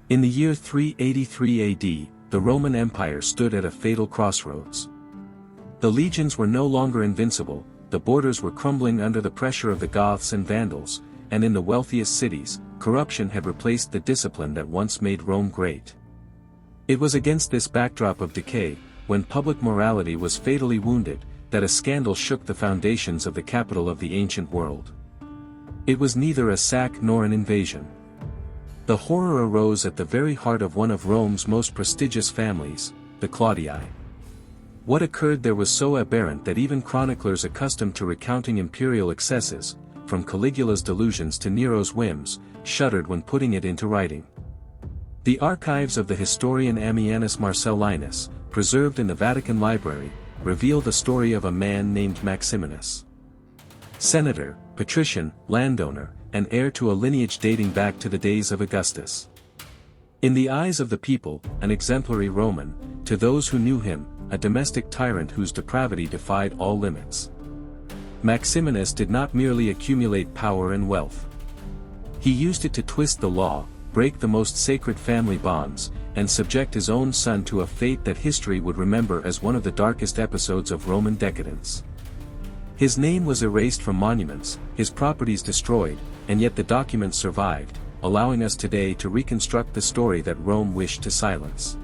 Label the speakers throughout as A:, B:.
A: In the year 383 AD, the Roman Empire stood at a fatal crossroads. The legions were no longer invincible, the borders were crumbling under the pressure of the Goths and Vandals, and in the wealthiest cities, corruption had replaced the discipline that once made Rome great. It was against this backdrop of decay, when public morality was fatally wounded, that a scandal shook the foundations of the capital of the ancient world. It was neither a sack nor an invasion. The horror arose at the very heart of one of Rome's most prestigious families, the Claudii. What occurred there was so aberrant that even chroniclers accustomed to recounting imperial excesses, from Caligula's delusions to Nero's whims, shuddered when putting it into writing. The archives of the historian Ammianus Marcellinus, preserved in the Vatican Library, reveal the story of a man named Maximinus. Senator, patrician, landowner, and heir to a lineage dating back to the days of Augustus. In the eyes of the people, an exemplary Roman, to those who knew him, a domestic tyrant whose depravity defied all limits. Maximinus did not merely accumulate power and wealth. He used it to twist the law, break the most sacred family bonds, and subject his own son to a fate that history would remember as one of the darkest episodes of Roman decadence. His name was erased from monuments, his properties destroyed, and yet the documents survived, allowing us today to reconstruct the story that Rome wished to silence.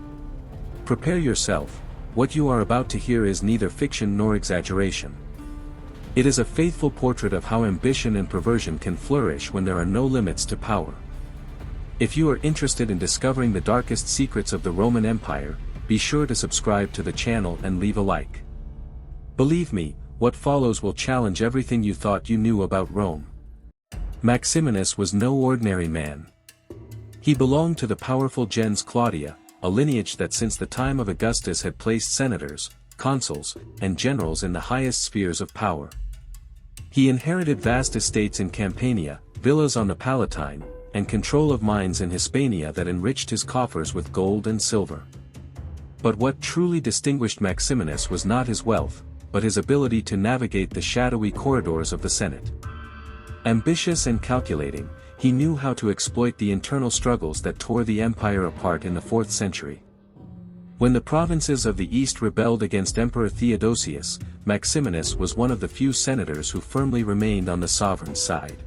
A: Prepare yourself, what you are about to hear is neither fiction nor exaggeration. It is a faithful portrait of how ambition and perversion can flourish when there are no limits to power. If you are interested in discovering the darkest secrets of the Roman Empire, be sure to subscribe to the channel and leave a like. Believe me, what follows will challenge everything you thought you knew about Rome. Maximinus was no ordinary man. He belonged to the powerful gens Claudia, a lineage that since the time of Augustus had placed senators, consuls, and generals in the highest spheres of power. He inherited vast estates in Campania, villas on the Palatine, and control of mines in Hispania that enriched his coffers with gold and silver. But what truly distinguished Maximinus was not his wealth, but his ability to navigate the shadowy corridors of the Senate. Ambitious and calculating, he knew how to exploit the internal struggles that tore the empire apart in the 4th century. When the provinces of the East rebelled against Emperor Theodosius, Maximinus was one of the few senators who firmly remained on the sovereign's side.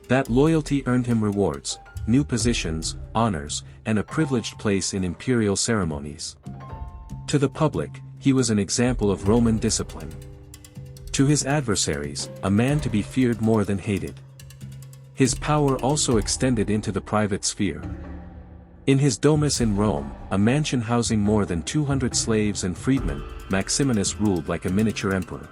A: That loyalty earned him rewards, new positions, honors, and a privileged place in imperial ceremonies. To the public, he was an example of Roman discipline. To his adversaries, a man to be feared more than hated. His power also extended into the private sphere. In his domus in Rome, a mansion housing more than 200 slaves and freedmen, Maximinus ruled like a miniature emperor.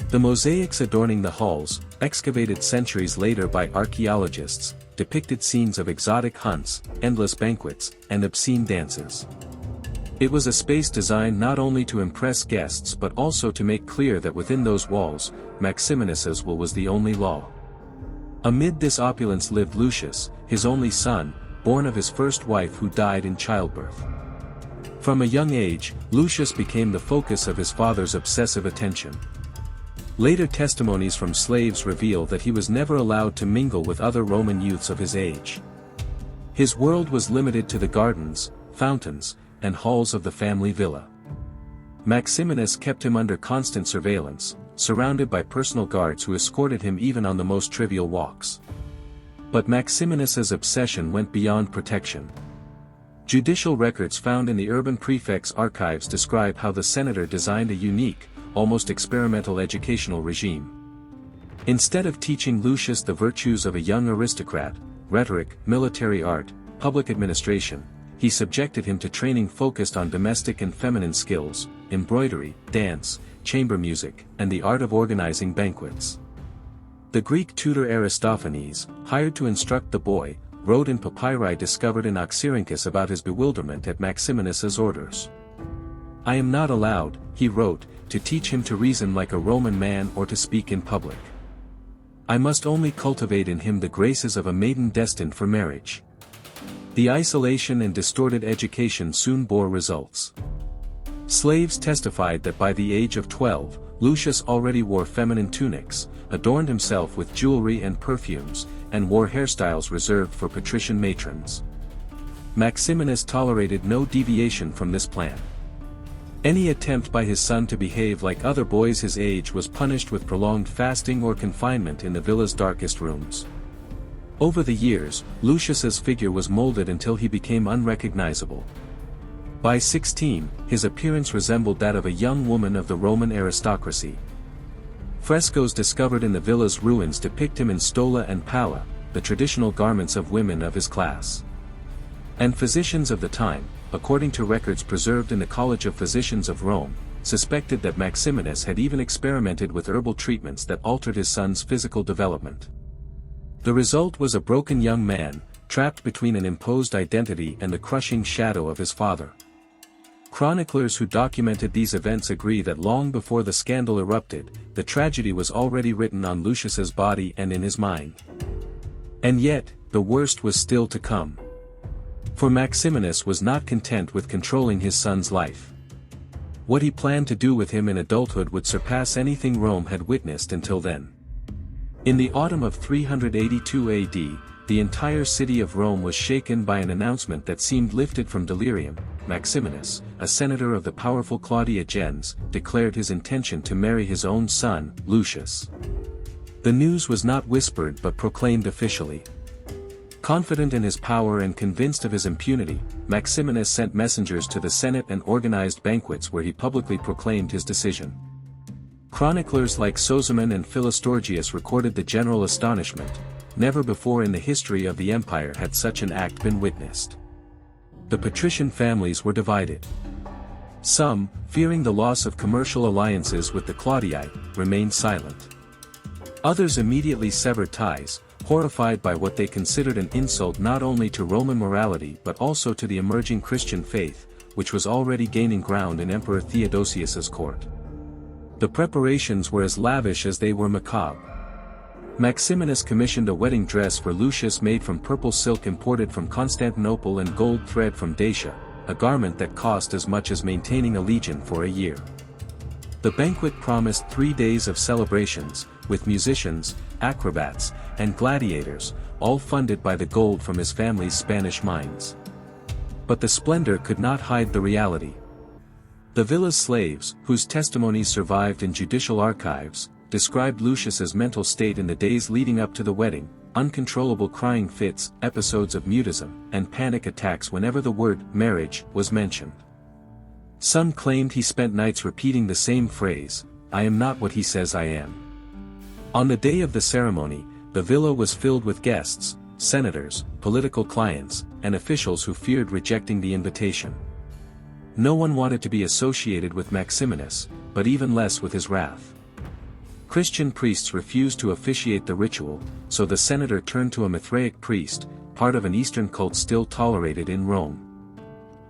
A: The mosaics adorning the halls, excavated centuries later by archaeologists, depicted scenes of exotic hunts, endless banquets, and obscene dances. It was a space designed not only to impress guests but also to make clear that within those walls, Maximinus's will was the only law. Amid this opulence lived Lucius, his only son, born of his first wife who died in childbirth. From a young age, Lucius became the focus of his father's obsessive attention. Later testimonies from slaves reveal that he was never allowed to mingle with other Roman youths of his age. His world was limited to the gardens, fountains, and halls of the family villa. Maximinus kept him under constant surveillance, surrounded by personal guards who escorted him even on the most trivial walks. But Maximinus's obsession went beyond protection. Judicial records found in the urban prefect's archives describe how the senator designed a unique, almost experimental educational regime. Instead of teaching Lucius the virtues of a young aristocrat, rhetoric, military art, public administration, he subjected him to training focused on domestic and feminine skills, embroidery, dance, chamber music, and the art of organizing banquets. The Greek tutor Aristophanes, hired to instruct the boy, wrote in papyri discovered in Oxyrhynchus about his bewilderment at Maximinus's orders. "I am not allowed," he wrote, "to teach him to reason like a Roman man or to speak in public. I must only cultivate in him the graces of a maiden destined for marriage." The isolation and distorted education soon bore results. Slaves testified that by the age of 12, Lucius already wore feminine tunics, adorned himself with jewelry and perfumes, and wore hairstyles reserved for patrician matrons. Maximinus tolerated no deviation from this plan. Any attempt by his son to behave like other boys his age was punished with prolonged fasting or confinement in the villa's darkest rooms. Over the years, Lucius's figure was molded until he became unrecognizable. By 16, his appearance resembled that of a young woman of the Roman aristocracy. Frescoes discovered in the villa's ruins depict him in stola and palla, the traditional garments of women of his class. And physicians of the time, according to records preserved in the College of Physicians of Rome, suspected that Maximinus had even experimented with herbal treatments that altered his son's physical development. The result was a broken young man, trapped between an imposed identity and the crushing shadow of his father. Chroniclers who documented these events agree that long before the scandal erupted, the tragedy was already written on Lucius's body and in his mind. And yet, the worst was still to come. For Maximinus was not content with controlling his son's life. What he planned to do with him in adulthood would surpass anything Rome had witnessed until then. In the autumn of 382 AD, the entire city of Rome was shaken by an announcement that seemed lifted from delirium. Maximinus, a senator of the powerful Claudia gens, declared his intention to marry his own son, Lucius. The news was not whispered but proclaimed officially. Confident in his power and convinced of his impunity, Maximinus sent messengers to the Senate and organized banquets where he publicly proclaimed his decision. Chroniclers like Sozomen and Philostorgius recorded the general astonishment. Never before in the history of the empire had such an act been witnessed. The patrician families were divided. Some, fearing the loss of commercial alliances with the Claudii, remained silent. Others immediately severed ties, horrified by what they considered an insult not only to Roman morality but also to the emerging Christian faith, which was already gaining ground in Emperor Theodosius's court. The preparations were as lavish as they were macabre. Maximinus commissioned a wedding dress for Lucius made from purple silk imported from Constantinople and gold thread from Dacia, a garment that cost as much as maintaining a legion for a year. The banquet promised 3 days of celebrations, with musicians, acrobats, and gladiators, all funded by the gold from his family's Spanish mines. But the splendor could not hide the reality. The villa's slaves, whose testimonies survived in judicial archives, described Lucius's mental state in the days leading up to the wedding: uncontrollable crying fits, episodes of mutism, and panic attacks whenever the word marriage was mentioned. Some claimed he spent nights repeating the same phrase, "I am not what he says I am." On the day of the ceremony, the villa was filled with guests, senators, political clients, and officials who feared rejecting the invitation. No one wanted to be associated with Maximinus, but even less with his wrath. Christian priests refused to officiate the ritual, so the senator turned to a Mithraic priest, part of an Eastern cult still tolerated in Rome.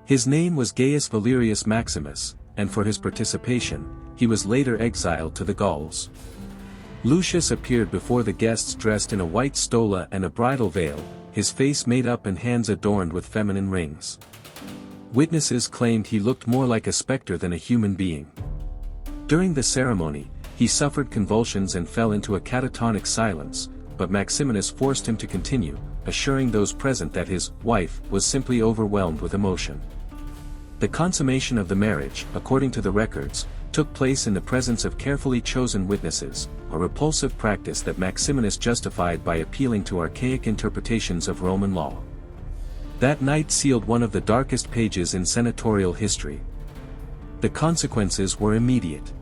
A: His name was Gaius Valerius Maximus, and for his participation, he was later exiled to the Gauls. Lucius appeared before the guests dressed in a white stola and a bridal veil, his face made up and hands adorned with feminine rings. Witnesses claimed he looked more like a specter than a human being. During the ceremony, he suffered convulsions and fell into a catatonic silence, but Maximinus forced him to continue, assuring those present that his wife was simply overwhelmed with emotion. The consummation of the marriage, according to the records, took place in the presence of carefully chosen witnesses, a repulsive practice that Maximinus justified by appealing to archaic interpretations of Roman law. That night sealed one of the darkest pages in senatorial history. The consequences were immediate.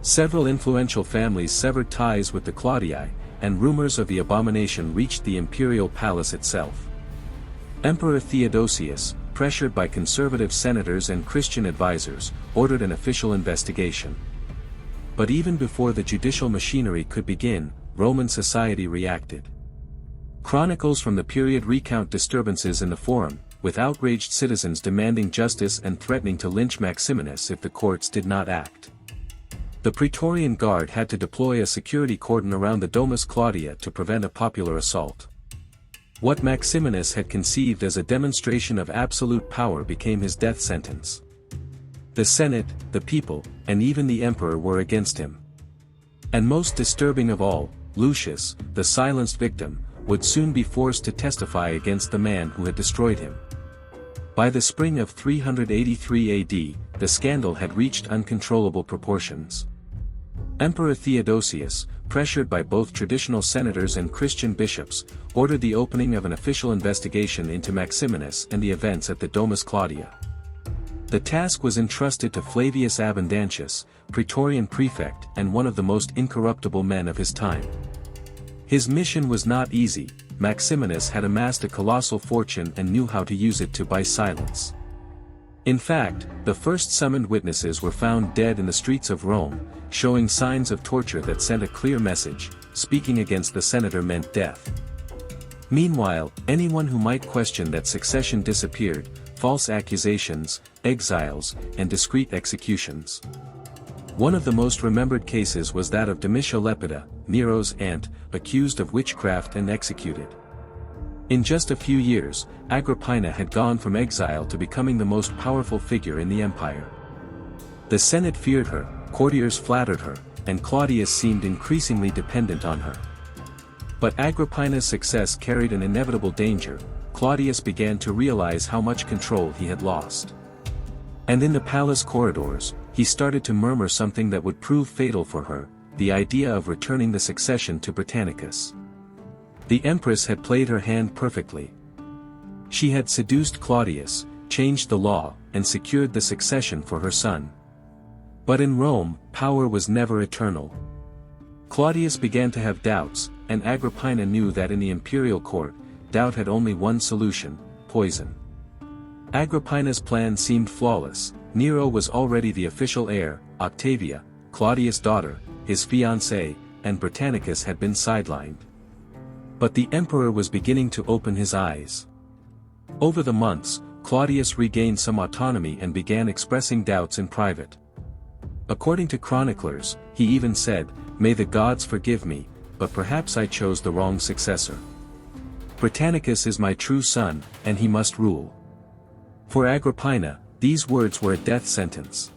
A: Several influential families severed ties with the Claudii, and rumors of the abomination reached the imperial palace itself. Emperor Theodosius, pressured by conservative senators and Christian advisors, ordered an official investigation. But even before the judicial machinery could begin, Roman society reacted. Chronicles from the period recount disturbances in the Forum, with outraged citizens demanding justice and threatening to lynch Maximinus if the courts did not act. The Praetorian Guard had to deploy a security cordon around the Domus Claudia to prevent a popular assault. What Maximinus had conceived as a demonstration of absolute power became his death sentence. The Senate, the people, and even the emperor were against him. And most disturbing of all, Lucius, the silenced victim, would soon be forced to testify against the man who had destroyed him. By the spring of 383 AD, the scandal had reached uncontrollable proportions. Emperor Theodosius, pressured by both traditional senators and Christian bishops, ordered the opening of an official investigation into Maximinus and the events at the Domus Claudia. The task was entrusted to Flavius Abundantius, Praetorian prefect and one of the most incorruptible men of his time. His mission was not easy. Maximinus had amassed a colossal fortune and knew how to use it to buy silence. In fact, the first summoned witnesses were found dead in the streets of Rome, showing signs of torture that sent a clear message: speaking against the senator meant death. Meanwhile, anyone who might question that succession disappeared: false accusations, exiles, and discreet executions. One of the most remembered cases was that of Domitia Lepida, Nero's aunt, accused of witchcraft and executed. In just a few years, Agrippina had gone from exile to becoming the most powerful figure in the empire. The Senate feared her, courtiers flattered her, and Claudius seemed increasingly dependent on her. But Agrippina's success carried an inevitable danger. Claudius began to realize how much control he had lost. And in the palace corridors, he started to murmur something that would prove fatal for her: the idea of returning the succession to Britannicus. The empress had played her hand perfectly. She had seduced Claudius, changed the law, and secured the succession for her son. But in Rome, power was never eternal. Claudius began to have doubts, and Agrippina knew that in the imperial court, doubt had only one solution: poison. Agrippina's plan seemed flawless. Nero was already the official heir, Octavia, Claudius' daughter, his fiancée, and Britannicus had been sidelined. But the emperor was beginning to open his eyes. Over the months, Claudius regained some autonomy and began expressing doubts in private. According to chroniclers, he even said, "May the gods forgive me, but perhaps I chose the wrong successor. Britannicus is my true son, and he must rule." For Agrippina, these words were a death sentence.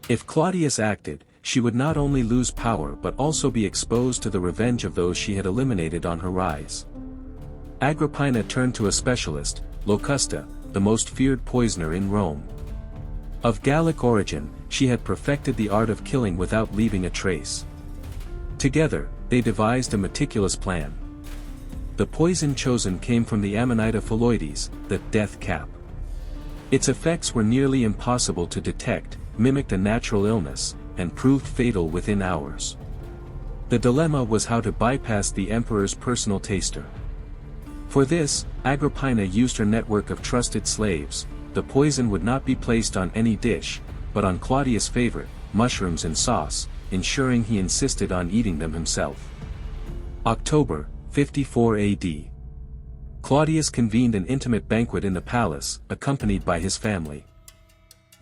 A: If Claudius acted, she would not only lose power but also be exposed to the revenge of those she had eliminated on her rise. Agrippina turned to a specialist, Locusta, the most feared poisoner in Rome. Of Gallic origin, she had perfected the art of killing without leaving a trace. Together, they devised a meticulous plan. The poison chosen came from the Amanita phalloides, the death cap. Its effects were nearly impossible to detect, mimicked a natural illness, and proved fatal within hours. The dilemma was how to bypass the emperor's personal taster. For this, Agrippina used her network of trusted slaves. The poison would not be placed on any dish, but on Claudius' favorite, mushrooms in sauce, ensuring he insisted on eating them himself. October, 54 AD. Claudius convened an intimate banquet in the palace, accompanied by his family.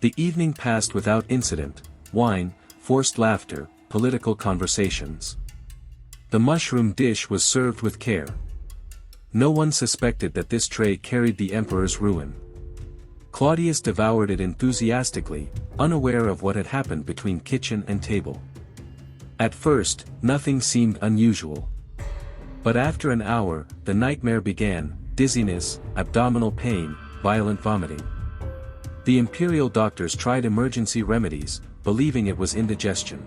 A: The evening passed without incident: wine, forced laughter, political conversations. The mushroom dish was served with care. No one suspected that this tray carried the emperor's ruin. Claudius devoured it enthusiastically, unaware of what had happened between kitchen and table. At first, nothing seemed unusual. But after an hour, the nightmare began: dizziness, abdominal pain, violent vomiting. The imperial doctors tried emergency remedies, believing it was indigestion.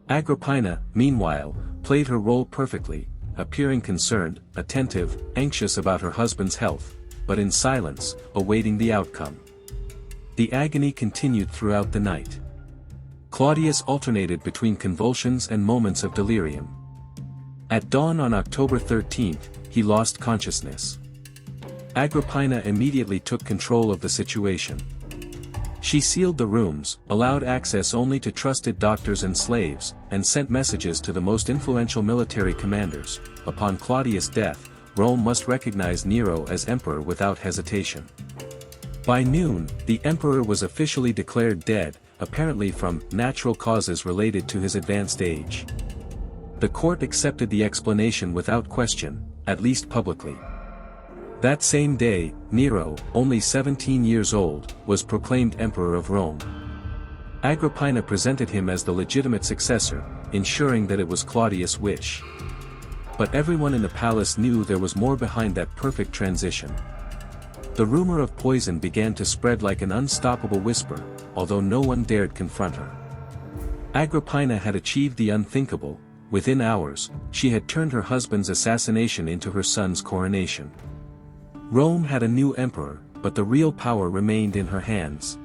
A: Agrippina, meanwhile, played her role perfectly, appearing concerned, attentive, anxious about her husband's health, but in silence, awaiting the outcome. The agony continued throughout the night. Claudius alternated between convulsions and moments of delirium. At dawn on October 13, he lost consciousness. Agrippina immediately took control of the situation. She sealed the rooms, allowed access only to trusted doctors and slaves, and sent messages to the most influential military commanders: upon Claudius' death, Rome must recognize Nero as emperor without hesitation. By noon, the emperor was officially declared dead, apparently from natural causes related to his advanced age. The court accepted the explanation without question, at least publicly. That same day, Nero, only 17 years old, was proclaimed emperor of Rome. Agrippina presented him as the legitimate successor, ensuring that it was Claudius' wish. But everyone in the palace knew there was more behind that perfect transition. The rumor of poison began to spread like an unstoppable whisper, although no one dared confront her. Agrippina had achieved the unthinkable. Within hours, she had turned her husband's assassination into her son's coronation. Rome had a new emperor, but the real power remained in her hands.